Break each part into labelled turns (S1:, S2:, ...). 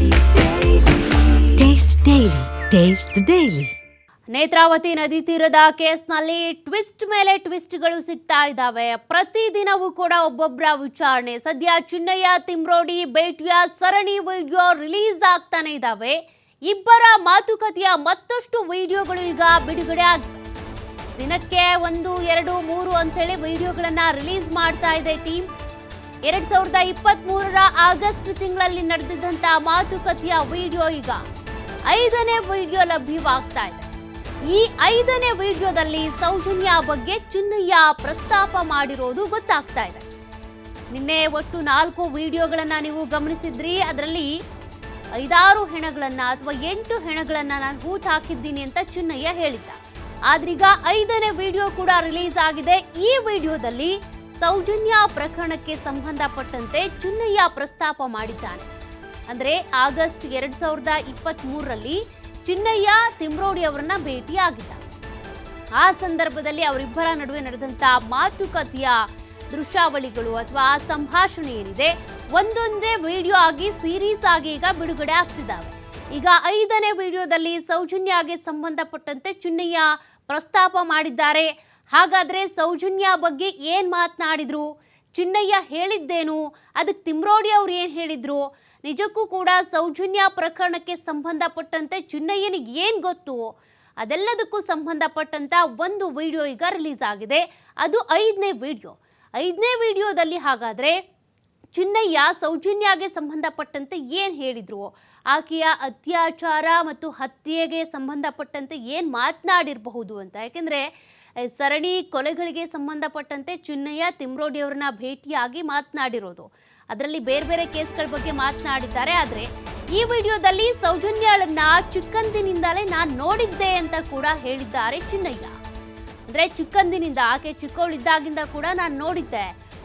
S1: Taste Daily. Taste the Daily.
S2: Netravati ನದಿ ತೀರದ ಕೇಸ್ನಲ್ಲಿ ಟ್ವಿಸ್ಟ್ ಮೇಲೆ ಟ್ವಿಸ್ಟ್ಗಳು ಸಿಗ್ತಾ ಇದ್ದಾವೆ. ಪ್ರತಿದಿನವೂ ಕೂಡ ಒಬ್ಬೊಬ್ಬರ ವಿಚಾರಣೆ. ಸದ್ಯ ಚಿನ್ನಯ್ಯ ತಿಮ್ರೋಡಿ ಭೇಟಿಯ ಸರಣಿ ವಿಡಿಯೋ ರಿಲೀಸ್ ಆಗ್ತಾನೆ ಇದ್ದಾವೆ. ಇಬ್ಬರ ಮಾತುಕತೆಯ ಮತ್ತಷ್ಟು ವಿಡಿಯೋಗಳು ಈಗ ಬಿಡುಗಡೆ ಆಗಿವೆ. ದಿನಕ್ಕೆ 1, 2, 3 ಅಂತೇಳಿ ವಿಡಿಯೋಗಳನ್ನ ರಿಲೀಸ್ ಮಾಡ್ತಾ ಇದೆ ಟೀಮ್. 2023 ಆಗಸ್ಟ್ ತಿಂಗಳಲ್ಲಿ ನಡೆದಿದ್ದಂತ ಮಾತುಕತೆಯ ವಿಡಿಯೋ ಈಗ 5ನೇ ವಿಡಿಯೋ ಲಭ್ಯವಾಗ್ತಾ ಇದೆ. ಈ 5ನೇ ವಿಡಿಯೋದಲ್ಲಿ ಸೌಜನ್ಯ ಬಗ್ಗೆ ಚಿನ್ನಯ್ಯ ಪ್ರಸ್ತಾಪ ಮಾಡಿರೋದು ಗೊತ್ತಾಗ್ತಾ ಇದೆ. ನಿನ್ನೆ ಒಟ್ಟು 4 ವಿಡಿಯೋಗಳನ್ನ ನೀವು ಗಮನಿಸಿದ್ರಿ. ಅದರಲ್ಲಿ 5-6 ಹೆಣಗಳನ್ನ ಅಥವಾ 8 ಹೆಣಗಳನ್ನ ನಾನು ಹೂತ್ ಹಾಕಿದ್ದೀನಿ ಅಂತ ಚಿನ್ನಯ್ಯ ಹೇಳಿದ್ದ. ಆದ್ರೀಗ 5ನೇ ವಿಡಿಯೋ ಕೂಡ ರಿಲೀಸ್ ಆಗಿದೆ. ಈ ವಿಡಿಯೋದಲ್ಲಿ ಸೌಜನ್ಯ ಪ್ರಕರಣಕ್ಕೆ ಸಂಬಂಧಪಟ್ಟಂತೆ ಚಿನ್ನಯ್ಯ ಪ್ರಸ್ತಾಪ ಮಾಡಿದ್ದಾನೆ. ಅಂದ್ರೆ ಆಗಸ್ಟ್ 2023ರಲ್ಲಿ ಚಿನ್ನಯ್ಯ ತಿಮ್ರೋಡಿ ಅವರನ್ನ ಭೇಟಿಯಾಗಿದ್ದ. ಆ ಸಂದರ್ಭದಲ್ಲಿ ಅವರಿಬ್ಬರ ನಡುವೆ ನಡೆದಂತಹ ಮಾತುಕತೆಯ ದೃಶ್ಯಾವಳಿಗಳು ಅಥವಾ ಆ ಸಂಭಾಷಣೆ ಏನಿದೆ ಒಂದೊಂದೇ ವಿಡಿಯೋ ಆಗಿ ಸೀರೀಸ್ ಆಗಿ ಈಗ ಬಿಡುಗಡೆ ಆಗ್ತಿದ್ದಾವೆ. ಈಗ 5ನೇ ವಿಡಿಯೋದಲ್ಲಿ ಸೌಜನ್ಯಗೆ ಸಂಬಂಧಪಟ್ಟಂತೆ ಚಿನ್ನಯ್ಯ ಪ್ರಸ್ತಾಪ ಮಾಡಿದ್ದಾರೆ. ಹಾಗಾದ್ರೆ ಸೌಜನ್ಯ ಬಗ್ಗೆ ಏನ್ ಮಾತನಾಡಿದ್ರು, ಚಿನ್ನಯ್ಯ ಹೇಳಿದ್ದೇನು, ಅದಕ್ಕೆ ತಿಮ್ರೋಡಿ ಅವ್ರು ಏನ್ ಹೇಳಿದ್ರು, ನಿಜಕ್ಕೂ ಕೂಡ ಸೌಜನ್ಯ ಪ್ರಕರಣಕ್ಕೆ ಸಂಬಂಧಪಟ್ಟಂತೆ ಚಿನ್ನಯ್ಯನಿಗೆ ಏನ್ ಗೊತ್ತು, ಅದೆಲ್ಲದಕ್ಕೂ ಸಂಬಂಧಪಟ್ಟಂತ ಒಂದು ವಿಡಿಯೋ ಈಗ ರಿಲೀಸ್ ಆಗಿದೆ. ಅದು 5ನೇ ವಿಡಿಯೋ. 5ನೇ ವಿಡಿಯೋದಲ್ಲಿ ಹಾಗಾದ್ರೆ ಚಿನ್ನಯ್ಯ ಸೌಜನ್ಯಗೆ ಸಂಬಂಧಪಟ್ಟಂತೆ ಏನ್ ಹೇಳಿದ್ರು, ಆಕೆಯ ಅತ್ಯಾಚಾರ ಮತ್ತು ಹತ್ಯೆಗೆ ಸಂಬಂಧಪಟ್ಟಂತೆ ಏನ್ ಮಾತನಾಡಿರಬಹುದು ಅಂತ. ಯಾಕೆಂದ್ರೆ ಸರಣಿ ಕೊಲೆಗಳಿಗೆ ಸಂಬಂಧಪಟ್ಟಂತೆ ಚಿನ್ನಯ್ಯ ತಿಮ್ರೋಡಿ ಅವರನ್ನ ಭೇಟಿಯಾಗಿ ಮಾತನಾಡಿರೋದು. ಅದರಲ್ಲಿ ಬೇರೆ ಬೇರೆ ಕೇಸ್ಗಳ ಬಗ್ಗೆ ಮಾತನಾಡಿದ್ದಾರೆ. ಆದರೆ ಈ ವಿಡಿಯೋದಲ್ಲಿ ಸೌಜನ್ಯಳನ್ನ ಚಿಕ್ಕಂದಿನಿಂದಲೇ ನಾನು ನೋಡಿದ್ದೆ ಅಂತ ಕೂಡ ಹೇಳಿದ್ದಾರೆ ಚಿನ್ನಯ್ಯ. ಅಂದ್ರೆ ಚಿಕ್ಕಂದಿನಿಂದ, ಆಕೆ ಚಿಕ್ಕವಳಿದ್ದಾಗಿಂದ ಕೂಡ ನಾನು ನೋಡಿದ್ದೆ,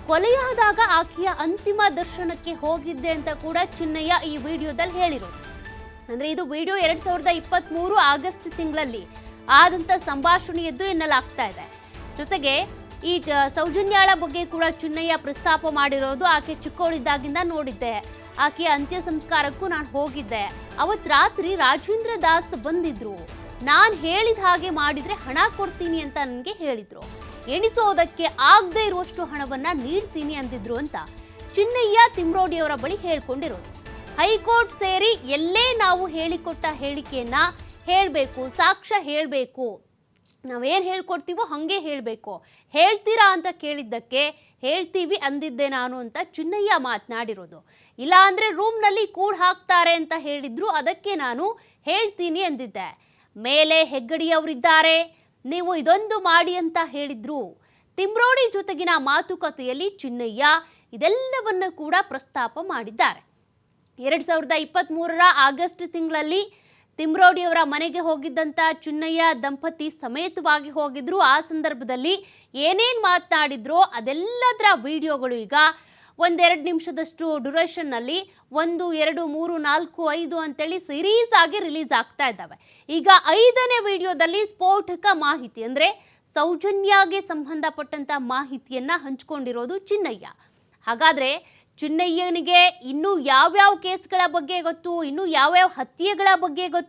S2: ಕೊಲೆಯಾದಾಗ ಆಕೆಯ ಅಂತಿಮ ದರ್ಶನಕ್ಕೆ ಹೋಗಿದ್ದೆ ಅಂತ ಕೂಡ ಚಿನ್ನಯ್ಯ ಈ ವಿಡಿಯೋದಲ್ಲಿ ಹೇಳಿರೋದು. ಅಂದ್ರೆ ಇದು ವಿಡಿಯೋ 2023 ಆಗಸ್ಟ್ ತಿಂಗಳಲ್ಲಿ ಆದಂತ ಸಂಭಾಷಣೆಯದ್ದು ಎನ್ನಲಾಗ್ತಾ ಇದೆ. ಜೊತೆಗೆ ಈ ಸೌಜನ್ಯಾಳ ಬಗ್ಗೆ ಕೂಡ ಚಿನ್ನಯ್ಯ ಪ್ರಸ್ತಾಪ ಮಾಡಿರೋದು. ಆಕೆ ಚಿಕ್ಕವಳಿದ್ದಾಗಿಂದ ನೋಡಿದ್ದೆ, ಆಕೆಯ ಅಂತ್ಯ ಸಂಸ್ಕಾರಕ್ಕೂ ನಾನು ಹೋಗಿದ್ದೆ, ಅವತ್ ರಾತ್ರಿ ರಾಜೇಂದ್ರ ದಾಸ್ ಬಂದಿದ್ರು, ನಾನು ಹೇಳಿದ ಹಾಗೆ ಮಾಡಿದ್ರೆ ಹಣ ಕೊಡ್ತೀನಿ ಅಂತ ನನಗೆ ಹೇಳಿದ್ರು, ಎಣಿಸೋದಕ್ಕೆ ಆಗದೆ ಇರುವಷ್ಟು ಹಣವನ್ನ ನೀಡ್ತೀನಿ ಅಂದಿದ್ರು ಅಂತ ಚಿನ್ನಯ್ಯ ತಿಮ್ರೋಡಿ ಅವರ ಬಳಿ ಹೇಳ್ಕೊಂಡಿರೋದು. ಹೈಕೋರ್ಟ್ ಸೇರಿ ಎಲ್ಲೇ ನಾವು ಹೇಳಿಕೊಟ್ಟ ಹೇಳಿಕೆಯನ್ನ ಹೇಳಬೇಕು, ಸಾಕ್ಷ್ಯ ಹೇಳಬೇಕು, ನಾವೇನು ಹೇಳ್ಕೊಡ್ತೀವೋ ಹಾಗೆ ಹೇಳಬೇಕು, ಹೇಳ್ತೀರಾ ಅಂತ ಕೇಳಿದ್ದಕ್ಕೆ ಹೇಳ್ತೀವಿ ಅಂದಿದ್ದೆ ನಾನು ಅಂತ ಚಿನ್ನಯ್ಯ ಮಾತನಾಡಿರೋದು. ಇಲ್ಲ ಅಂದರೆ ರೂಮ್ನಲ್ಲಿ ಕೂಡ್ ಹಾಕ್ತಾರೆ ಅಂತ ಹೇಳಿದ್ರು, ಅದಕ್ಕೆ ನಾನು ಹೇಳ್ತೀನಿ ಅಂದಿದ್ದೆ. ಮೇಲೆ ಹೆಗ್ಗಡಿಯವರಿದ್ದಾರೆ, ನೀವು ಇದೊಂದು ಮಾಡಿ ಅಂತ ಹೇಳಿದ್ರು. ತಿಮ್ರೋಡಿ ಜೊತೆಗಿನ ಮಾತುಕತೆಯಲ್ಲಿ ಚಿನ್ನಯ್ಯ ಇದೆಲ್ಲವನ್ನು ಕೂಡ ಪ್ರಸ್ತಾಪ ಮಾಡಿದ್ದಾರೆ. 2023 ಆಗಸ್ಟ್ ತಿಂಗಳಲ್ಲಿ ತಿಮ್ರೋಡಿಯವರ ಮನೆಗೆ ಹೋಗಿದ್ದಂಥ ಚಿನ್ನಯ್ಯ ದಂಪತಿ ಸಮೇತವಾಗಿ ಹೋಗಿದ್ರು. ಆ ಸಂದರ್ಭದಲ್ಲಿ ಏನೇನು ಮಾತನಾಡಿದ್ರೋ ಅದೆಲ್ಲದರ ವಿಡಿಯೋಗಳು ಈಗ 1-2 ನಿಮಿಷದಷ್ಟು ಡ್ಯೂರೇಷನ್ನಲ್ಲಿ 1, 2, 3, 4, 5 ಅಂತೇಳಿ ಸೀರೀಸ್ ಆಗಿ ರಿಲೀಸ್ ಆಗ್ತಾ ಇದ್ದಾವೆ. ಈಗ 5ನೇ ವಿಡಿಯೋದಲ್ಲಿ ಸ್ಫೋಟಕ ಮಾಹಿತಿ ಅಂದರೆ ಸೌಜನ್ಯಗೆ ಸಂಬಂಧಪಟ್ಟಂತ ಮಾಹಿತಿಯನ್ನ ಹಂಚಿಕೊಂಡಿರೋದು ಚಿನ್ನಯ್ಯ. ಹಾಗಾದ್ರೆ ಚಿನ್ನಯ್ಯನಿಗೆ ಇನ್ನೂ ಯಾವ್ಯಾವ ಕೇಸ್ಗಳ ಬಗ್ಗೆ ಗೊತ್ತು, ಇನ್ನೂ ಯಾವ್ಯಾವ ಹತ್ಯೆಗಳ ಬಗ್ಗೆ ಗೊತ್ತು,